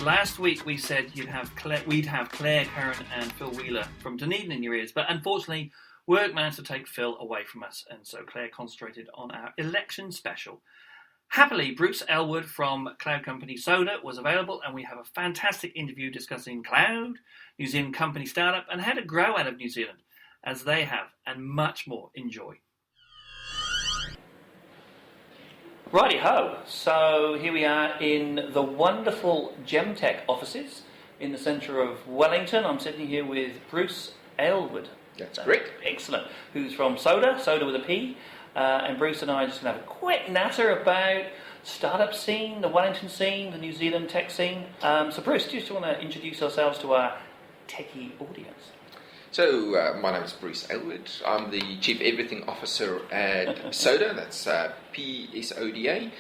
last week we said we'd have Claire Curran and Phil Wheeler from Dunedin in your ears, but unfortunately work managed to take Phil away from us, and so Claire concentrated on our election special. Happily, Bruce Aylward from cloud company Soda was available, and we have a fantastic interview discussing cloud, New Zealand company startup, and how to grow out of New Zealand, as they have, and much more. Enjoy. Righty-ho, so here we are in the wonderful Gemtech offices in the centre of Wellington. I'm sitting here with Bruce Aylward. That's correct. Excellent. Who's from Soda with a P. And Bruce and I are just going to have a quick natter about startup scene, the Wellington scene, the New Zealand tech scene. So Bruce, do you just want to introduce ourselves to our techie audience? So, my name is Bruce Aylward. I'm the Chief Everything Officer at Soda, that's PSODA.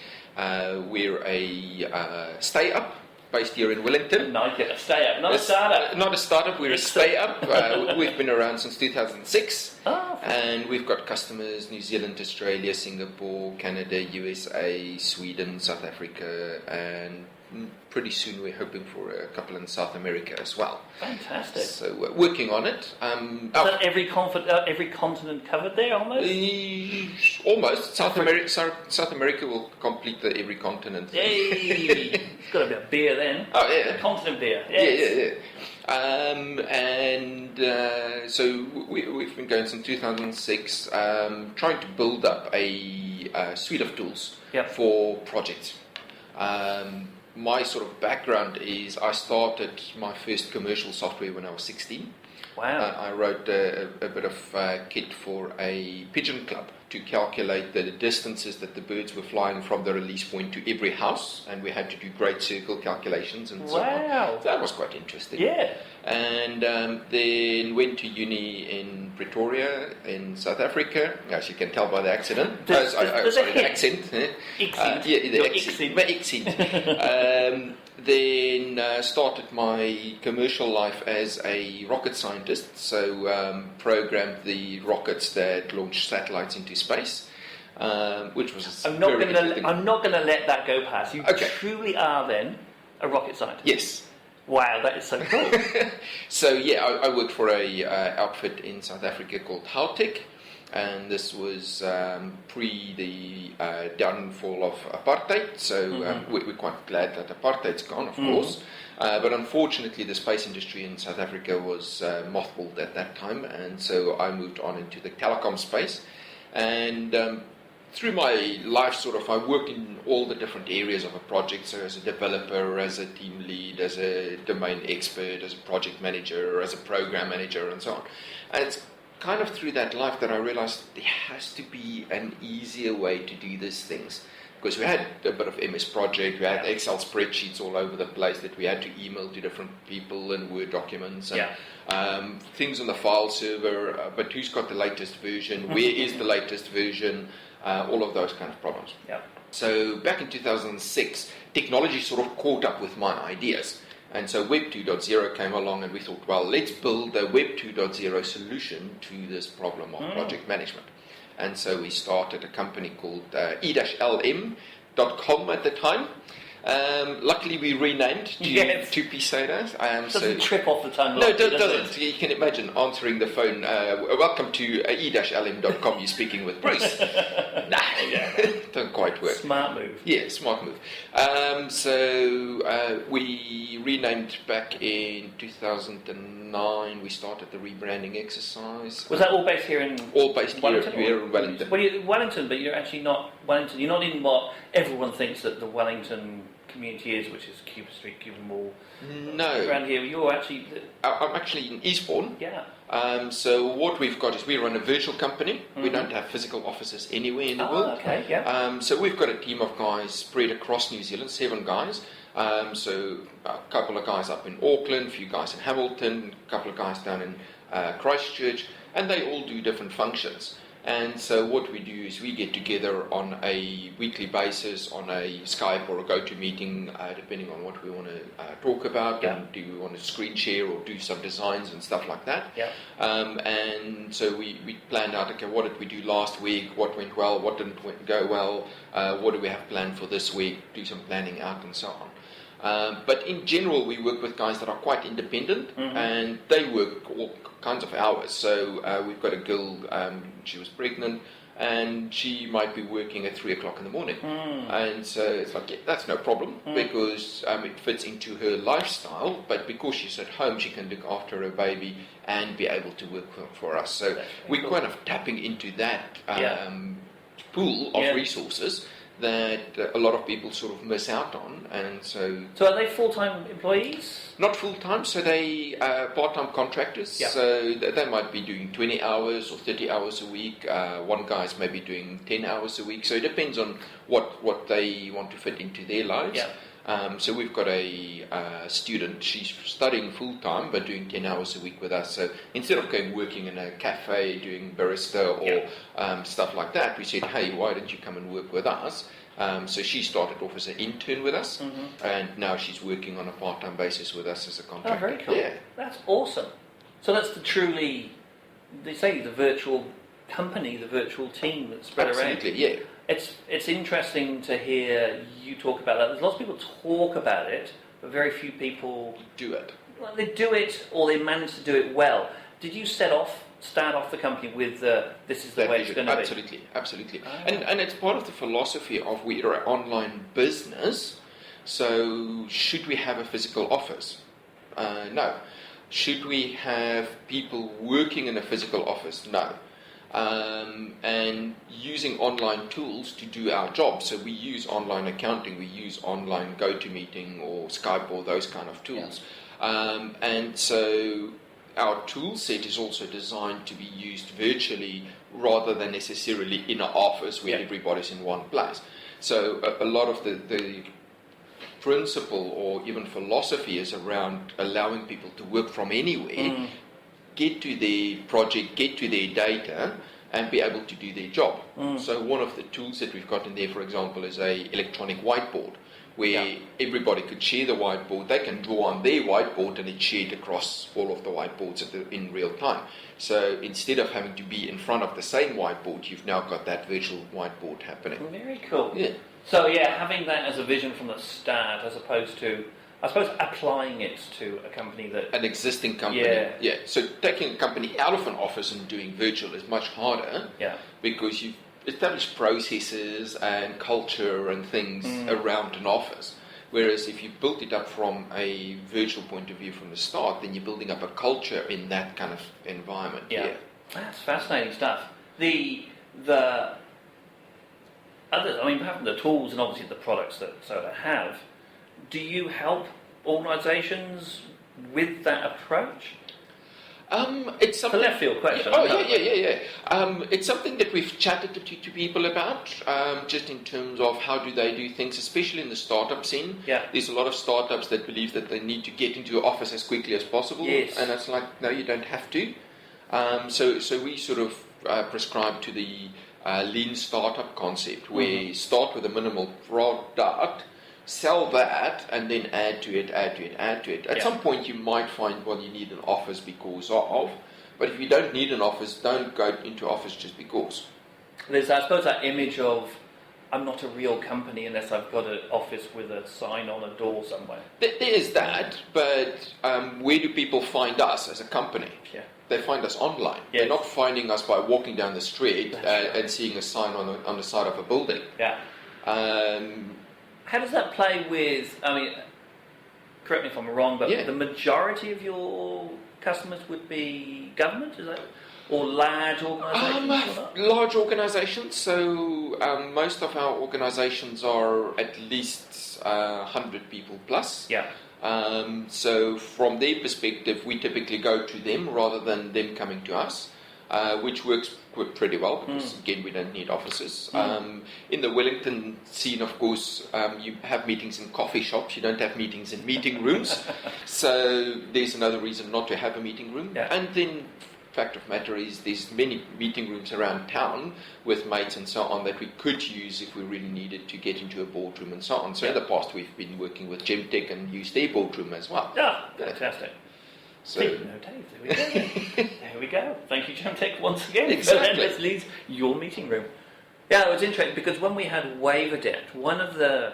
We're a stay-up based here in Wellington. No, a stay-up, not a startup. Not a startup, we're a stay-up. We've been around since 2006. Oh, and we've got customers New Zealand, Australia, Singapore, Canada, USA, Sweden, South Africa, and pretty soon we're hoping for a couple in South America as well. Fantastic. So we're working on it. Is that every continent covered there almost? Almost. South America will complete every continent. Hey, it's got to be a beer then. Oh yeah. A continent beer. Yes. Yeah. So we've been going since 2006, trying to build up a suite of tools for projects. My sort of background is I started my first commercial software when I was 16. Wow. I wrote a bit of kit for a pigeon club to calculate the distances that the birds were flying from the release point to every house, and we had to do great circle calculations and so on. So that was quite interesting. Yeah. And then went to uni in Pretoria in South Africa, as you can tell by the accent. The accent. The accent. Then started my commercial life as a rocket scientist, so programmed the rockets that launch satellites into space, which was I'm not going to let that go past. You truly are then a rocket scientist. Yes. Wow, that is so cool. So yeah, I worked for a outfit in South Africa called Howtech. And this was pre the downfall of apartheid, so we're quite glad that apartheid's gone, of course. But unfortunately, the space industry in South Africa was mothballed at that time, and so I moved on into the telecom space. And through my life, I worked in all the different areas of a project, so as a developer, as a team lead, as a domain expert, as a project manager, as a program manager, and so on. And it's kind of through that life that I realized there has to be an easier way to do these things, because we had a bit of MS Project, we had Excel spreadsheets all over the place that we had to email to different people and Word documents and things on the file server, but who's got the latest version, where is the latest version, all of those kind of problems. So back in 2006, technology sort of caught up with my ideas. And so Web 2.0 came along, and we thought, well, let's build a Web 2.0 solution to this problem of project management. And so we started a company called e-lm.com at the time. Luckily, we renamed to PSODA. Doesn't trip off the tongue. No, it doesn't. You can imagine answering the phone. Welcome to e-lm.com. You're speaking with Bruce. Don't quite work. Smart move. Yeah, smart move. So we renamed back in 2009. We started the rebranding exercise. Was that all based here in Wellington? Here in Wellington. Well, you're Wellington, but you're actually not Wellington. You're not in what everyone thinks that the Wellington community is, which is Cuba Street, Cuba Mall. No. Around here, you're actually... I'm actually in Eastbourne. Yeah. So what we've got is we run a virtual company. We don't have physical offices anywhere in the world. Okay, yeah. So we've got a team of guys spread across New Zealand, 7 guys. So a couple of guys up in Auckland, a few guys in Hamilton, a couple of guys down in Christchurch, and they all do different functions. And so what we do is we get together on a weekly basis on a Skype or a GoToMeeting, depending on what we want to talk about. And do we want to screen share or do some designs and stuff like that? And so we planned out, okay, what did we do last week? What went well? What didn't go well? What do we have planned for this week? Do some planning out and so on. But in general, we work with guys that are quite independent, and they work all kinds of hours. So we've got a girl, she was pregnant, and she might be working at 3 o'clock in the morning. And so it's like, yeah, that's no problem, because it fits into her lifestyle, but because she's at home, she can look after her baby and be able to work for us. So we're kind of tapping into that pool of resources that a lot of people sort of miss out on. And so are they full-time employees? Not full-time, so they part-time contractors. So they might be doing 20 hours or 30 hours a week. One guy's maybe doing 10 hours a week. So it depends on what they want to fit into their lives. So we've got a student, she's studying full-time but doing 10 hours a week with us. So instead of going working in a cafe doing barista or stuff like that, we said, hey, why don't you come and work with us? So she started off as an intern with us, and now she's working on a part-time basis with us as a contractor. Oh, very cool. Yeah. That's awesome. So that's they say the virtual company, the virtual team that's spread around. Absolutely, yeah. It's interesting to hear you talk about that. There's lots of people talk about it, but very few people do it. Well, they do it, or they manage to do it well. Did you start off the company with this is the way it's going to be? Absolutely. And it's part of the philosophy of we're an online business. So should we have a physical office? No. Should we have people working in a physical office? No. And using online tools to do our job. So we use online accounting, we use online GoToMeeting or Skype or those kind of tools. And so our tool set is also designed to be used virtually rather than necessarily in an office where everybody's in one place. So a lot of the principle or even philosophy is around allowing people to work from anywhere, get to their project, get to their data, and be able to do their job. So one of the tools that we've got in there, for example, is a electronic whiteboard, where everybody could share the whiteboard. They can draw on their whiteboard, and it's shared across all of the whiteboards in real time. So instead of having to be in front of the same whiteboard, you've now got that virtual whiteboard happening. Very cool. Yeah. So having that as a vision from the start, as opposed to, I suppose, applying it to a company that... An existing company. Yeah. So taking a company out of an office and doing virtual is much harder. Because you've established processes and culture and things around an office. Whereas if you built it up from a virtual point of view from the start, then you're building up a culture in that kind of environment. That's fascinating stuff. The others, I mean, having the tools and obviously the products that Soda have, do you help organisations with that approach? It's something. It's a left field question. It's something that we've chatted to people about, just in terms of how do they do things, especially in the startup scene. There's a lot of startups that believe that they need to get into an office as quickly as possible, and it's like, no, you don't have to. So we sort of prescribe to the lean startup concept, where you start with a minimal product, sell that, and then add to it. At some point you might find, well, you need an office because of, but if you don't need an office, don't go into office just because. There's, I suppose, that image of, I'm not a real company unless I've got an office with a sign on a door somewhere. There's that, but where do people find us as a company? They find us online. They're not finding us by walking down the street and seeing a sign on the side of a building. How does that play with, I mean, correct me if I'm wrong, but the majority of your customers would be government, is that? Or large organisations? Large organisations. So most of our organisations are at least 100 people plus. So from their perspective, we typically go to them rather than them coming to us, which works pretty well because, again, we don't need offices. In the Wellington scene, of course, you have meetings in coffee shops. You don't have meetings in meeting rooms. So there's another reason not to have a meeting room. And then fact of matter is there's many meeting rooms around town with mates and so on that we could use if we really needed to get into a boardroom and so on. So in the past we've been working with Gemtech and used their boardroom as well. Fantastic. So, Dave, there we go. Thank you, Gemtech, once again. Exactly. So then let's leave your meeting room. It was interesting because when we had Waveadept, one of the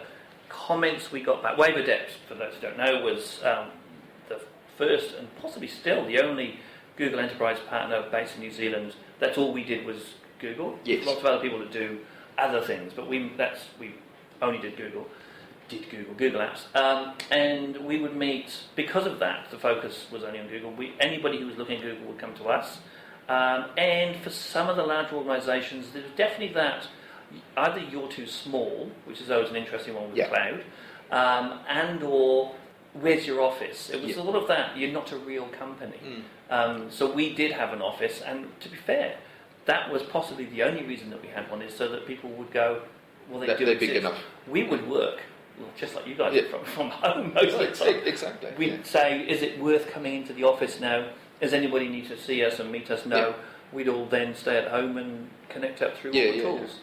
comments we got back. Waveadept, for those who don't know, was the first and possibly still the only Google Enterprise partner based in New Zealand. That's all we did was Google. Yes. Lots of other people that do other things, but we only did Google Apps, and we would meet because of that. The focus was only on Google. Anybody who was looking at Google would come to us, and for some of the larger organisations, there's definitely that either you're too small, which is always an interesting one with the cloud, and or where's your office? It was a lot of that. You're not a real company. So we did have an office, and to be fair, that was possibly the only reason that we had one, is so that people would go, well, they're big enough. We would work, just like you guys did, from home most of the time. Exactly. We'd say, is it worth coming into the office now? Does anybody need to see us and meet us? No. Yeah. We'd all then stay at home and connect up through all the tools.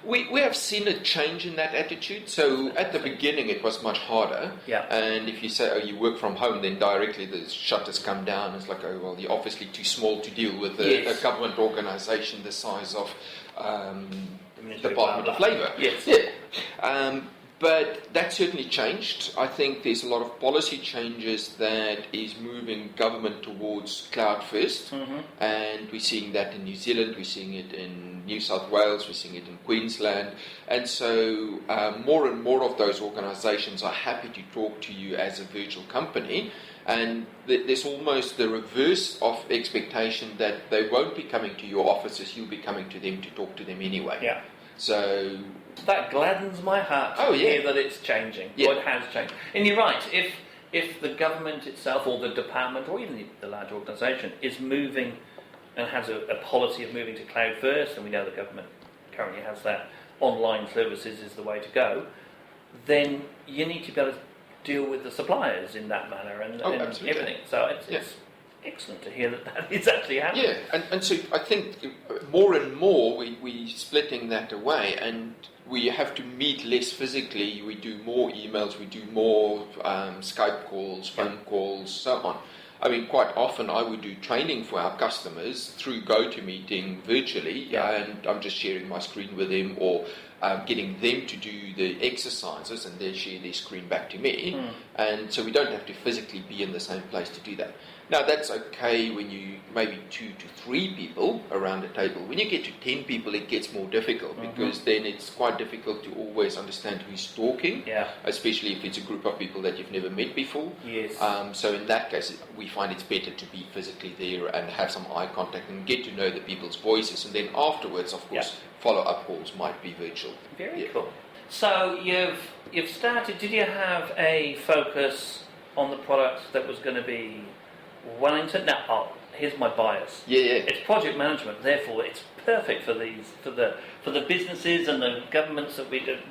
We have seen a change in that attitude. So at the beginning it was much harder. Yeah. And if you say, oh, you work from home, then directly the shutters come down. It's like, oh, well, you're obviously too small to deal with a government organisation the size of Department of Labour. Yes. Yeah. But that certainly changed. I think there's a lot of policy changes that is moving government towards cloud first, and we're seeing that in New Zealand, we're seeing it in New South Wales, we're seeing it in Queensland, and so more and more of those organisations are happy to talk to you as a virtual company, and there's almost the reverse of expectation that they won't be coming to your offices, you'll be coming to them to talk to them anyway. Yeah. So that gladdens my heart to hear that it's changing. Yeah. Or it has changed. And you're right, if the government itself or the department or even the large organisation is moving and has a policy of moving to cloud first, and we know the government currently has that, online services is the way to go, then you need to be able to deal with the suppliers in that manner and everything. So it's excellent to hear that is actually happening. Yeah, and so I think more and more we're splitting that away, and we have to meet less physically. We do more emails, we do more Skype calls, phone calls, so on. I mean, quite often I would do training for our customers through GoToMeeting virtually, and I'm just sharing my screen with them, or getting them to do the exercises, and they share their screen back to me. And so we don't have to physically be in the same place to do that. Now, that's okay when you maybe 2 to 3 people around a table. When you get to 10 people, it gets more difficult, because then it's quite difficult to always understand who's talking, especially if it's a group of people that you've never met before. Yes. So in that case, we find it's better to be physically there and have some eye contact and get to know the people's voices. And then afterwards, of course, follow-up calls might be virtual. Very cool. So you've started, did you have a focus on the product that was going to be Wellington? Now, here's my bias. It's project management, therefore it's perfect for the businesses and the governments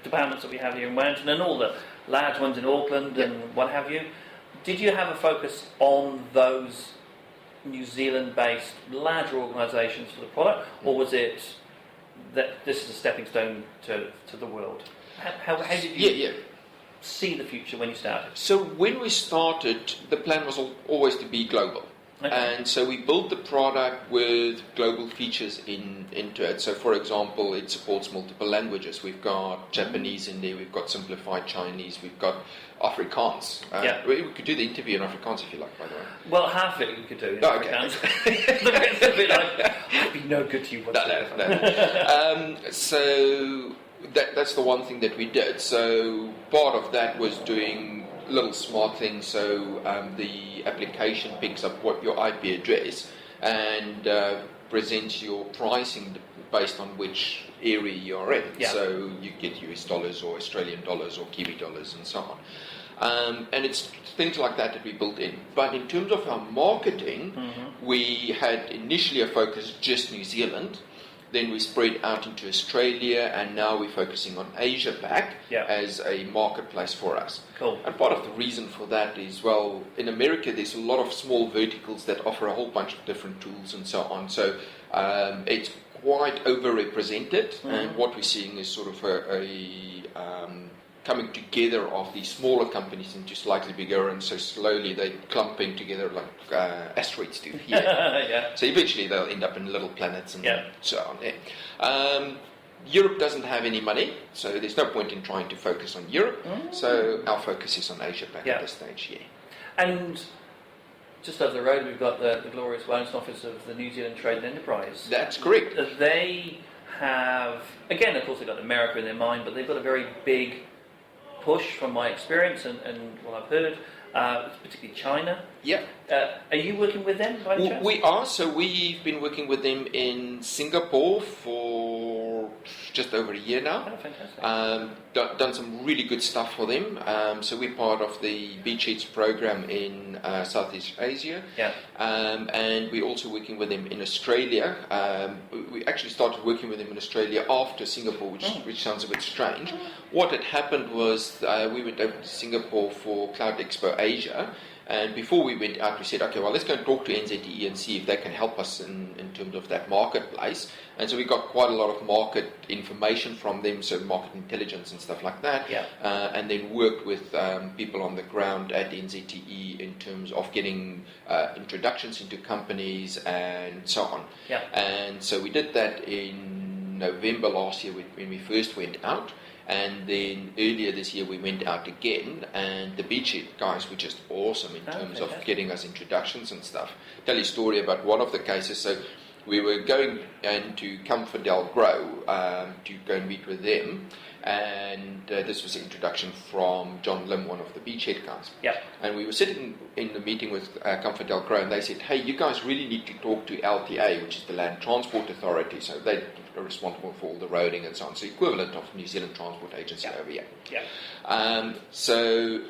departments that we have here in Wellington, and all the large ones in Auckland and what have you. Did you have a focus on those New Zealand-based larger organisations for the product, or was it that this is a stepping stone to the world? How did you see the future when you started? So when we started, the plan was always to be global. Okay. And so we built the product with global features into it. So for example, it supports multiple languages. We've got Japanese in there, we've got simplified Chinese, we've got Afrikaans. We could do the interview in Afrikaans if you like, by the way. Well, half of it we could do in Afrikaans. Okay. The rest of it, I'd be no good to you whatsoever. No. So that's the one thing that we did. So part of that was doing little smart things, so the application picks up what your IP address and presents your pricing based on which area you're in. So you get US dollars or Australian dollars or Kiwi dollars and so on. And it's things like that we built in. But in terms of our marketing, we had initially a focus just New Zealand. Then we spread out into Australia, and now we're focusing on Asia Pac as a marketplace for us. Cool. And part of the reason for that is, well, in America there's a lot of small verticals that offer a whole bunch of different tools and so on. So it's quite overrepresented, and what we're seeing is sort of a coming together of these smaller companies into slightly bigger, and so slowly they're clumping together like asteroids do here. So eventually they'll end up in little planets and so on. Europe doesn't have any money, so there's no point in trying to focus on Europe. So our focus is on Asia Pac at this stage, And just over the road, we've got the glorious wellness office of the New Zealand Trade and Enterprise. That's correct. They have, again, of course, they've got America in their mind, but they've got a very big push, from my experience and what I've heard, particularly China. Yeah. Are you working with them by any chance? We are. So we've been working with them in Singapore for just over a year now. Oh, fantastic. Done some really good stuff for them. So we're part of the Beachheads program in Southeast Asia. Yeah. And we're also working with them in Australia. We actually started working with them in Australia after Singapore, which sounds a bit strange. What had happened was we went over to Singapore for Cloud Expo Asia. And before we went out, we said, okay, well, let's go and talk to NZTE and see if they can help us in terms of that marketplace. And so we got quite a lot of market information from them, so market intelligence and stuff like that. Yeah. And then worked with people on the ground at NZTE in terms of getting introductions into companies and so on. Yeah. And so we did that in November last year when we first went out. And then earlier this year we went out again, and the Beachhead guys were just awesome in terms of getting us introductions and stuff. Tell you a story about one of the cases. So we were going into Comfordale Grow to go and meet with them, and this was an introduction from John Lim, one of the Beachhead guys. Yeah. And we were sitting in the meeting with Comfordale Grow, and they said, hey, you guys really need to talk to LTA, which is the Land Transport Authority. So they are responsible for all the roading and so on. So equivalent of New Zealand Transport Agency over here. Yeah. So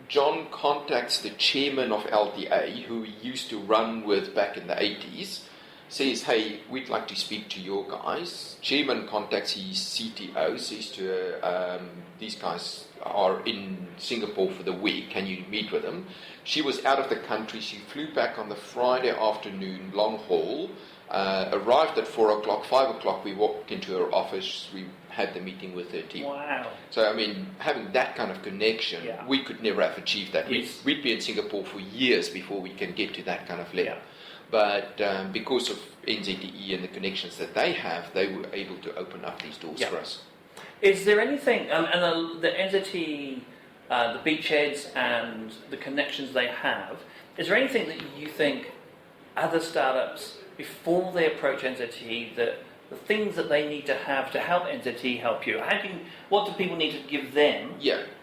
John contacts the chairman of LTA, who he used to run with back in the 80s, says, hey, we'd like to speak to your guys. Chairman contacts his CTO, says to her, these guys are in Singapore for the week, can you meet with them? She was out of the country. She flew back on the Friday afternoon, long haul, arrived at 4 o'clock, 5 o'clock, we walked into her office, we had the meeting with her team. Wow. So, I mean, having that kind of connection, we could never have achieved that. Yes. We'd be in Singapore for years before we can get to that kind of level. Yeah. But because of NZTE and the connections that they have, they were able to open up these doors for us. Is there anything, and the NZTE, the Beachheads and the connections they have, is there anything that you think other startups, before they approach NZTE, that the things that they need to have to help NZTE help you? What do people need to give them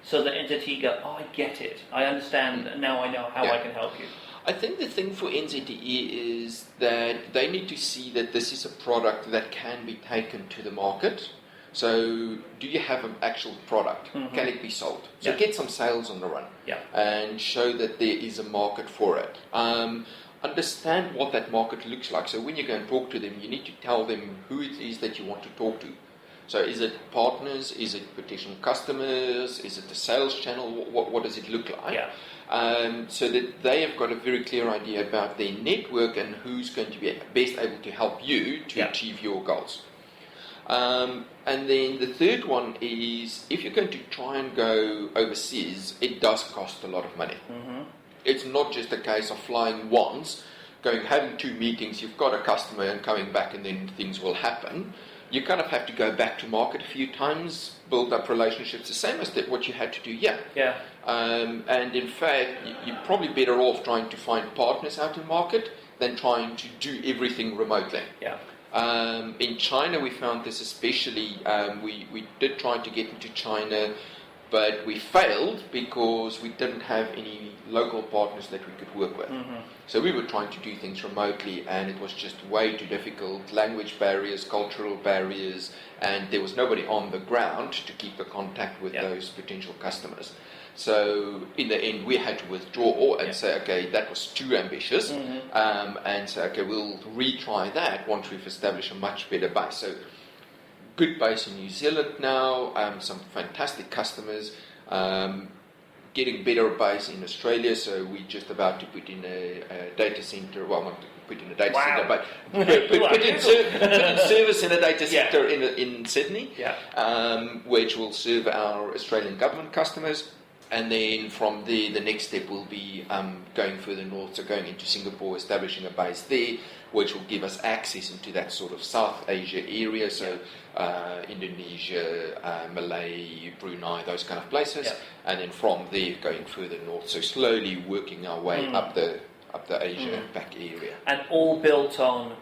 so that NZTE go, oh, I get it, I understand, and now I know how I can help you? I think the thing for NZTE is that they need to see that this is a product that can be taken to the market. So, do you have an actual product? Can it be sold? So, get some sales on the run and show that there is a market for it. Understand what that market looks like. So, when you go and talk to them, you need to tell them who it is that you want to talk to. So, is it partners? Is it potential customers? Is it the sales channel? What does it look like? So that they have got a very clear idea about their network and who's going to be best able to help you to achieve your goals. And then the third one is, if you're going to try and go overseas, it does cost a lot of money. It's not just a case of flying once, having 2 meetings, you've got a customer and coming back and then things will happen. You kind of have to go back to market a few times, build up relationships, the same as what you had to do here. And in fact, you're probably better off trying to find partners out in market than trying to do everything remotely. In China, we found this especially. We did try to get into China, but we failed because we didn't have any local partners that we could work with. So we were trying to do things remotely, and it was just way too difficult. Language barriers, cultural barriers, and there was nobody on the ground to keep the contact with those potential customers. So in the end, we had to withdraw and say, okay, that was too ambitious, and say, okay, we'll retry that once we've established a much better base. So good base in New Zealand now, some fantastic customers, getting better base in Australia. So we're just about to put in a data center. Well, not put in a data center, but put in service in a data center in Sydney, which will serve our Australian government customers. And then from there, the next step will be going further north, so going into Singapore, establishing a base there, which will give us access into that sort of South Asia area, so Indonesia, Malay, Brunei, those kind of places. And then from there, going further north, so slowly working our way up the Asia back area. And all built on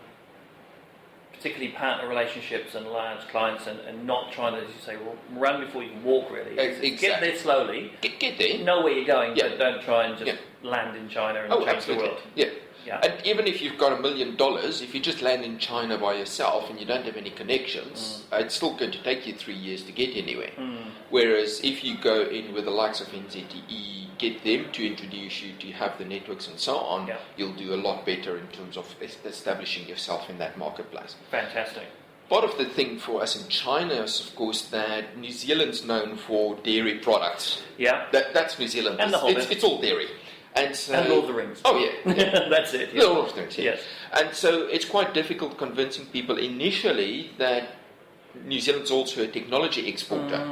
particularly partner relationships and large clients, and not trying to, as you say, run before you can walk, really. Exactly. Get there slowly. Get there. Know where you're going, but don't try and just land in China and change absolutely. the world. Yeah. And even if you've got $1 million, if you just land in China by yourself and you don't have any connections, it's still going to take you 3 years to get anywhere. Whereas if you go in with the likes of NZTE, get them to introduce you to have the networks and so on, you'll do a lot better in terms of establishing yourself in that marketplace. Fantastic. Part of the thing for us in China is, of course, that New Zealand's known for dairy products. Yeah. That's New Zealand. And it's all dairy. And Lord of the Rings. Oh, yeah. That's it. Lord of the Rings, yes. And so it's quite difficult convincing people initially that New Zealand's also a technology exporter,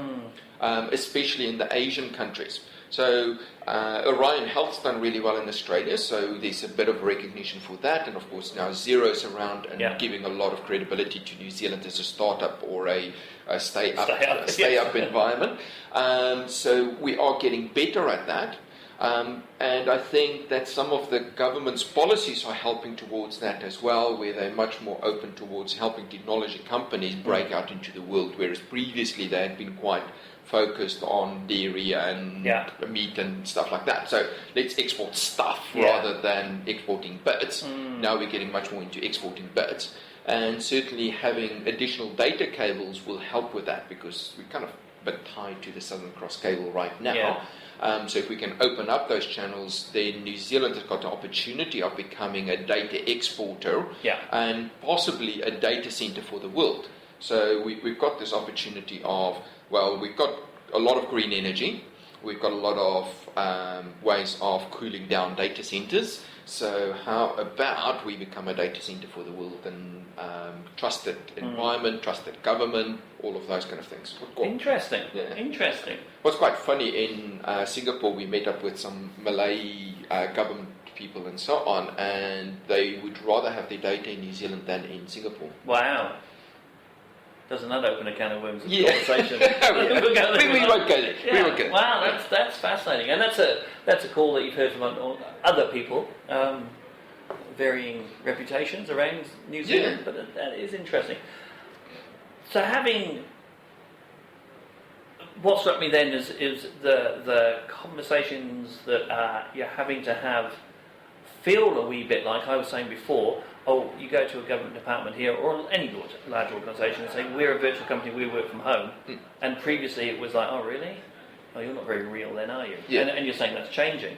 especially in the Asian countries. So Orion Health's done really well in Australia, so there's a bit of recognition for that. And of course now Xero's around and giving a lot of credibility to New Zealand as a startup or a stay-up environment. So we are getting better at that. And I think that some of the government's policies are helping towards that as well, where they're much more open towards helping technology companies break out into the world, whereas previously they had been quite focused on dairy and meat and stuff like that. So let's export stuff rather than exporting bits. Now we're getting much more into exporting bits. And certainly having additional data cables will help with that, because we're kind of a bit tied to the Southern Cross cable right now. So if we can open up those channels, then New Zealand has got the opportunity of becoming a data exporter and possibly a data center for the world. So we've got this opportunity of, well, we've got a lot of green energy, we've got a lot of ways of cooling down data centers. So how about we become a data center for the world, and trusted environment, trusted government, all of those kind of things. Interesting. Interesting. What's quite funny, in Singapore we met up with some Malay government people and so on, and they would rather have their data in New Zealand than in Singapore. Wow. Doesn't that open a can of worms of conversation? We won't go there. We won't go there. Wow, that's fascinating, and that's a call that you've heard from other people, varying reputations around New Zealand. But that is interesting. So what struck me then is the conversations that you're having to have feel a wee bit like I was saying before. Oh, you go to a government department here, or any large organisation, and say, we're a virtual company, we work from home. And previously it was like, oh, really? Oh, you're not very real then, are you? And you're saying that's changing.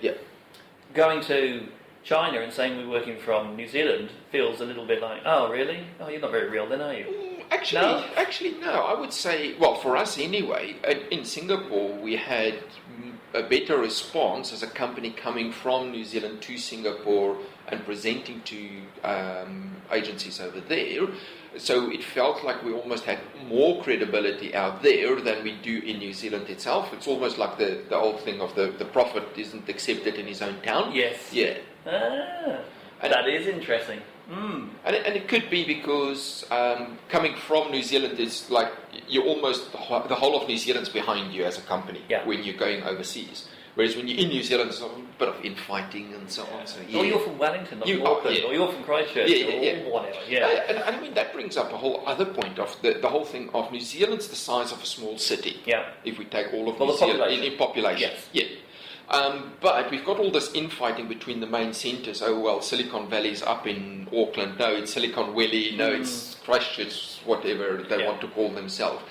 Going to China and saying we're working from New Zealand feels a little bit like, oh, really? Oh, you're not very real then, are you? Actually, no. I would say, well, for us anyway, in Singapore, we had a better response as a company coming from New Zealand to Singapore and presenting to agencies over there. So it felt like we almost had more credibility out there than we do in New Zealand itself. It's almost like the old thing of the prophet isn't accepted in his own town. Yes. Yeah. That is interesting. And it could be because coming from New Zealand is like you're almost the whole of New Zealand's behind you as a company when you're going overseas. Whereas when you're in New Zealand, there's a bit of infighting and so on. So, or you're from Wellington, or Auckland, or you're from Christchurch, or whatever. And I mean, that brings up a whole other point of the whole thing of New Zealand's the size of a small city. If we take all of New Zealand in population. But we've got all this infighting between the main centres. Oh, well, Silicon Valley's up in Auckland. No, it's Silicon Valley. No, it's Christchurch, whatever they want to call themselves.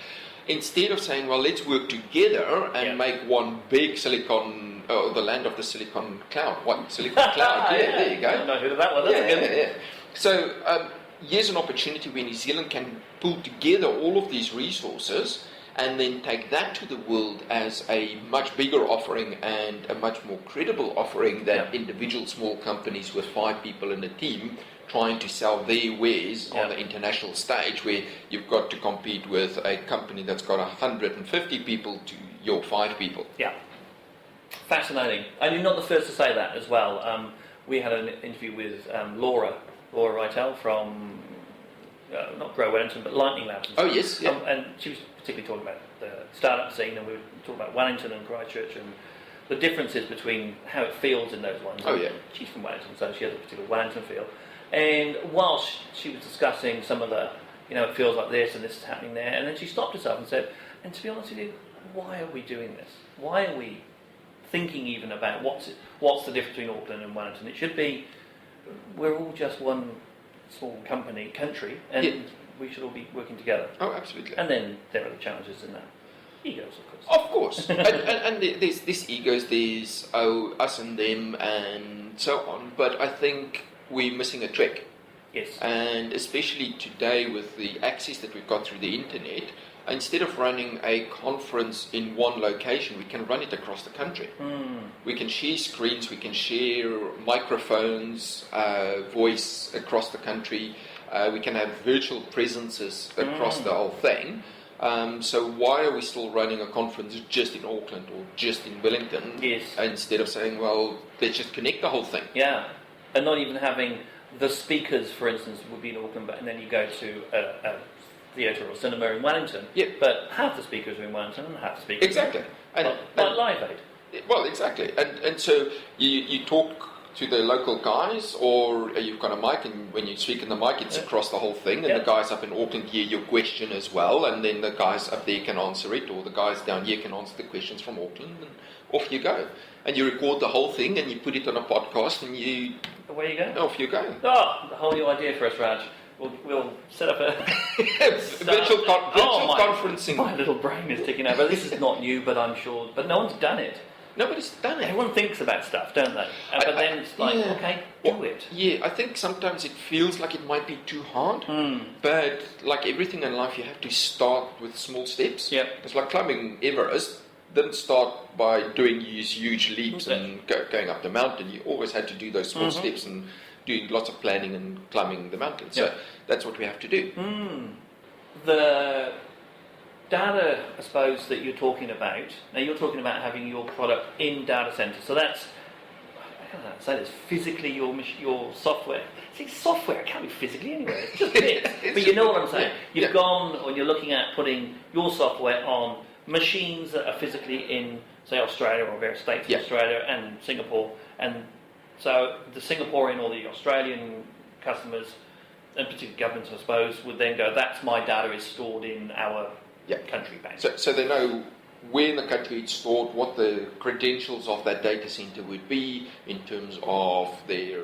Instead of saying, well, let's work together and make one big Silicon, the land of the Silicon Cloud. What? Silicon Cloud. There you go. I've not heard of that one. That's a good one. So here's an opportunity where New Zealand can pull together all of these resources and then take that to the world as a much bigger offering and a much more credible offering than individual small companies with 5 people in a team trying to sell their wares on the international stage, where you've got to compete with a company that's got 150 people to your 5 people. fascinating. And you're not the first to say that as well. We had an interview with Laura Reitel from, not Grow Wellington, but Lightning Labs. Oh, yes. Yeah. And she was particularly talking about the startup scene, and we were talking about Wellington and Christchurch and the differences between how it feels in those ones. Oh, yeah. She's from Wellington, so she has a particular Wellington feel. And whilst she was discussing some of the, it feels like this and this is happening there, and then she stopped herself and said, and to be honest with you, why are we doing this? Why are we thinking even about what's the difference between Auckland and Wellington? It should be, we're all just one small country, and we should all be working together. Oh, absolutely. And then there are the challenges in that. Egos, of course. and there's egos, there's us and them and so on, but I think we're missing a trick. Yes. And especially today with the access that we've got through the internet, instead of running a conference in one location, we can run it across the country. We can share screens, we can share microphones, voice across the country. We can have virtual presences across the whole thing. So why are we still running a conference just in Auckland or just in Wellington? Yes. Instead of saying, well, let's just connect the whole thing. Yeah. And not even having the speakers, for instance, would be in Auckland, and then you go to a theatre or cinema in Wellington. Yeah. But half the speakers are in Wellington and half the speakers exactly. Like Live Aid. Well, exactly. And so you talk to the local guys, or you've got a mic, and when you speak in the mic, it's across the whole thing, and the guys up in Auckland hear your question as well, and then the guys up there can answer it, or the guys down here can answer the questions from Auckland, and off you go. And you record the whole thing, and you put it on a podcast, and away you go. Off you go. Oh, the whole new idea for us, Raj. We'll set up a virtual conferencing. My little brain is ticking over. This is not new, but I'm sure. But no one's done it. Nobody's done it. Everyone thinks about stuff, don't they? But then it's like, okay, do it. Yeah, I think sometimes it feels like it might be too hard. But like everything in life, you have to start with small steps. Yep. It's like climbing Everest. Didn't start by doing these huge leaps and going up the mountain. You always had to do those small steps and doing lots of planning and climbing the mountain. So that's what we have to do. The data, I suppose, that you're talking about, now you're talking about having your product in data centers. So that's, I don't know how to say this, physically your software. See, software, it can't be physically anywhere. It's just bits. But you know what I'm saying. You've gone, or you're looking at putting your software on machines that are physically in, say, Australia or various states in Australia and Singapore. And so the Singaporean or the Australian customers, and particularly governments, I suppose, would then go, that's my data is stored in our country bank. So they know where in the country it's stored, what the credentials of that data center would be in terms of their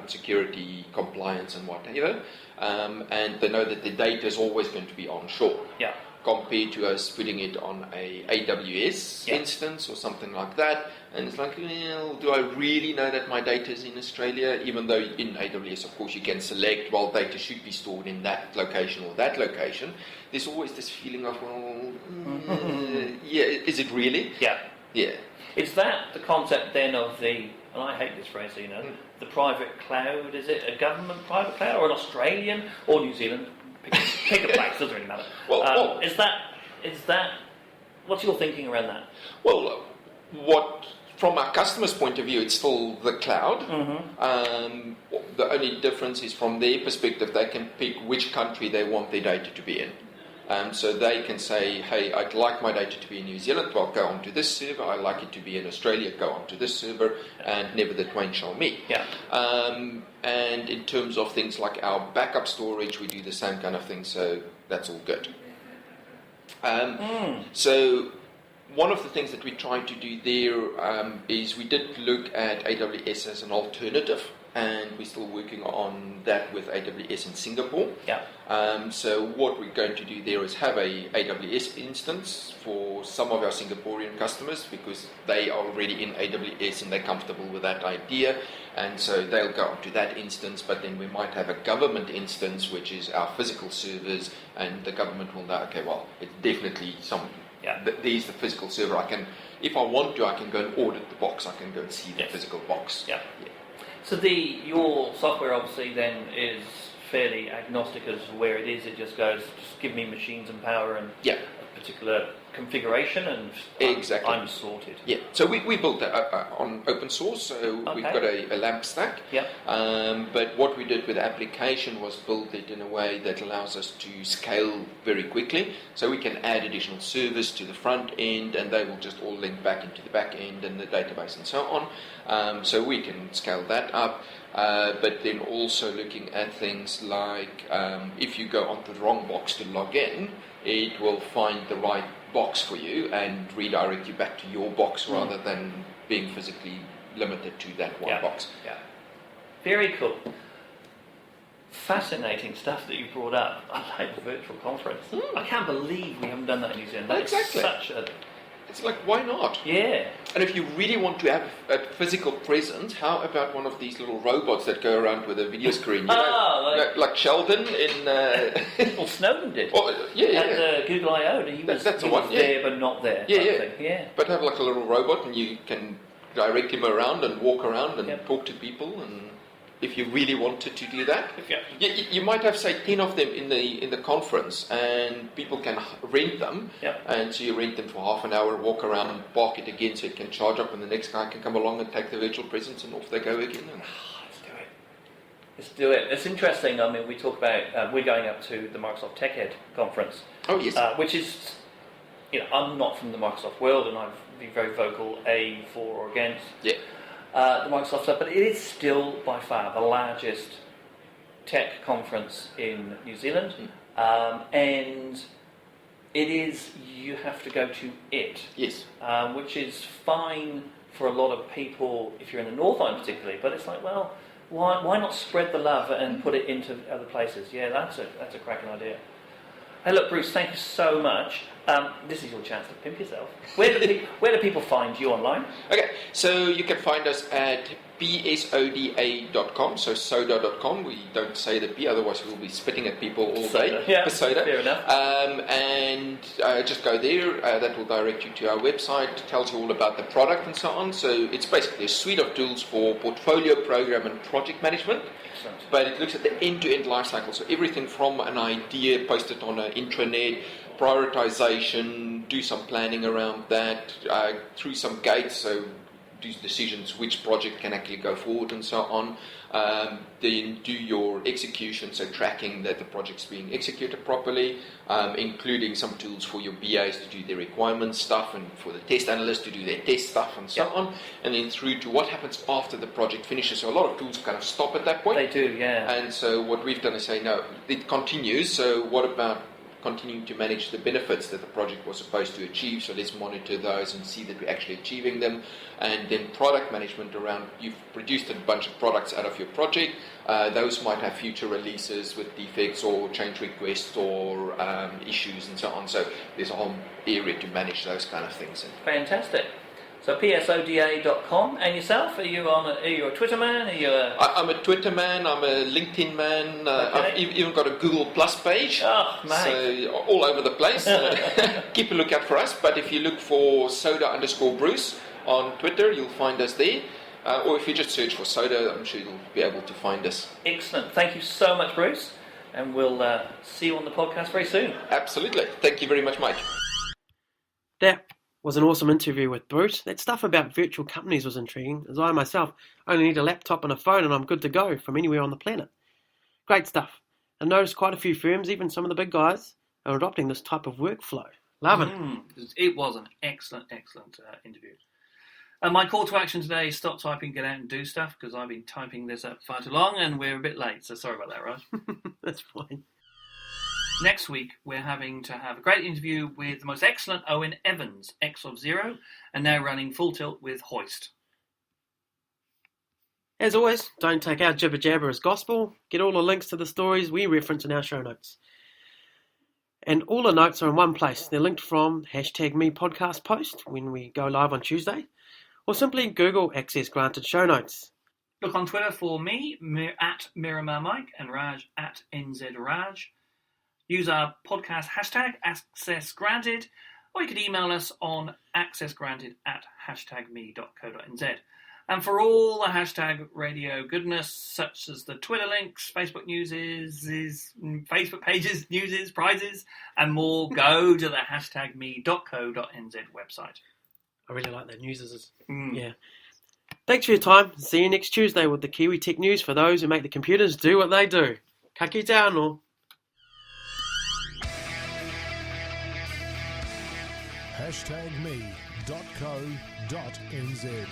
security, compliance and whatever. And they know that the data is always going to be onshore. Yeah. Compared to us putting it on a AWS instance or something like that. And it's like, well, do I really know that my data is in Australia? Even though in AWS, of course, you can select, well, data should be stored in that location or that location. There's always this feeling of, well, is it really? Yeah. Yeah. Is that the concept then of the, and I hate this phrase, the private cloud? Is it a government private cloud or an Australian or New Zealand? Pick a place, doesn't really matter. Well, is that what's your thinking around that? Well, from our customer's point of view, it's still the cloud. The only difference is from their perspective, they can pick which country they want their data to be in. So they can say, hey, I'd like my data to be in New Zealand, well, go on to this server. I like it to be in Australia, go on to this server, and never the twain shall meet. Yeah. And in terms of things like our backup storage, we do the same kind of thing, so that's all good. So one of the things that we tried to do there is we did look at AWS as an alternative, and we're still working on that with AWS in Singapore. Yeah. So what we're going to do there is have a AWS instance for some of our Singaporean customers because they are already in AWS and they're comfortable with that idea, and so they'll go onto that instance. But then we might have a government instance, which is our physical servers, and the government will know, okay, well, it's definitely some. Yeah. There's the physical server. I can, if I want to, I can go and audit the box. I can go and see the physical box. Yeah. So your software obviously then is fairly agnostic as to where it is. It just goes, just give me machines and power and a particular configuration and exactly. I'm sorted. Yeah, so we built that on open source, so we've got a lamp stack. Yep. But what we did with the application was build it in a way that allows us to scale very quickly. So we can add additional servers to the front end, and they will just all link back into the back end and the database and so on. So we can scale that up. But then also looking at things like if you go onto the wrong box to log in, it will find the right box for you and redirect you back to your box rather than being physically limited to that one box. Yeah. Very cool. Fascinating stuff that you brought up. I like the virtual conference. I can't believe we haven't done that in New Zealand. That's exactly. It's like, why not? Yeah. And if you really want to have a physical presence, how about one of these little robots that go around with a video screen? Like Sheldon in... Well, Snowden did. At Google I.O. He was there but not there. Yeah. But have like a little robot and you can direct him around and walk around and talk to people, and if you really wanted to do that. You might have, say, 10 of them in the conference, and people can rent them. And so you rent them for half an hour, walk around and park it again so it can charge up, and the next guy can come along and take the virtual presence, and off they go again. Let's do it. It's interesting. I mean, we talk about, we're going up to the Microsoft Tech Ed conference. Oh, yes. Which is, I'm not from the Microsoft world, and I've been very vocal, for or against. Yeah. The Microsoft stuff, but it is still by far the largest tech conference in New Zealand, and it is, you have to go to it. Yes. Which is fine for a lot of people if you're in the North Island particularly, but it's like, well, why not spread the love and put it into other places? Yeah, that's a cracking idea. Hey, look, Bruce, thank you so much. This is your chance to pimp yourself. Where do people find you online? Okay, so you can find us at bsoda.com, so soda.com. We don't say the B, otherwise we'll be spitting at people all day. Yeah, soda. Fair enough. And just go there. That will direct you to our website. It tells you all about the product and so on. So it's basically a suite of tools for portfolio, program, and project management. But it looks at the end-to-end life cycle. So everything from an idea, post it on an intranet, prioritization, do some planning around that, through some gates, so do decisions which project can actually go forward and so on. Then do your execution, so tracking that the project's being executed properly, including some tools for your BAs to do their requirements stuff and for the test analysts to do their test stuff and so on. And then through to what happens after the project finishes. So a lot of tools kind of stop at that point. They do, yeah. And so what we've done is say, no, it continues. So what about continuing to manage the benefits that the project was supposed to achieve, so let's monitor those and see that we're actually achieving them. And then product management around, you've produced a bunch of products out of your project, those might have future releases with defects or change requests or issues and so on, so there's a whole area to manage those kind of things. Fantastic. So psoda.com. And yourself? Are you a Twitter man? I'm a Twitter man. I'm a LinkedIn man. I've even got a Google Plus page. Oh, mate. So all over the place. Keep a lookout for us. But if you look for Soda_Bruce on Twitter, you'll find us there. Or if you just search for Soda, I'm sure you'll be able to find us. Excellent. Thank you so much, Bruce. And we'll see you on the podcast very soon. Absolutely. Thank you very much, Mike. That was an awesome interview with Bruce. That stuff about virtual companies was intriguing, as I myself only need a laptop and a phone and I'm good to go from anywhere on the planet. Great stuff. I noticed quite a few firms, even some of the big guys, are adopting this type of workflow. Love it. It was an excellent interview. And my call to action today is stop typing, get out and do stuff, because I've been typing this up far too long and we're a bit late, so sorry about that, right? That's fine. Next week, we're having to have a great interview with the most excellent Owen Evans, ex of Xero, and now running Full Tilt with Hoist. As always, don't take our jibber jabber as gospel. Get all the links to the stories we reference in our show notes. And all the notes are in one place. They're linked from #MePodcast post when we go live on Tuesday, or simply Google Access Granted Show Notes. Look on Twitter for me, at Miramar Mike, and Raj at NZRaj. Use our podcast hashtag, Access Granted, or you could email us on accessgranted@hashtagme.co.nz. And for all the hashtag radio goodness, such as the Twitter links, Facebook newses, Facebook pages, newses, prizes, and more, go to the hashtagme.co.nz website. I really like that newses. Yeah. Thanks for your time. See you next Tuesday with the Kiwi Tech News for those who make the computers do what they do. Ka kite anō. hashtagme.co.nz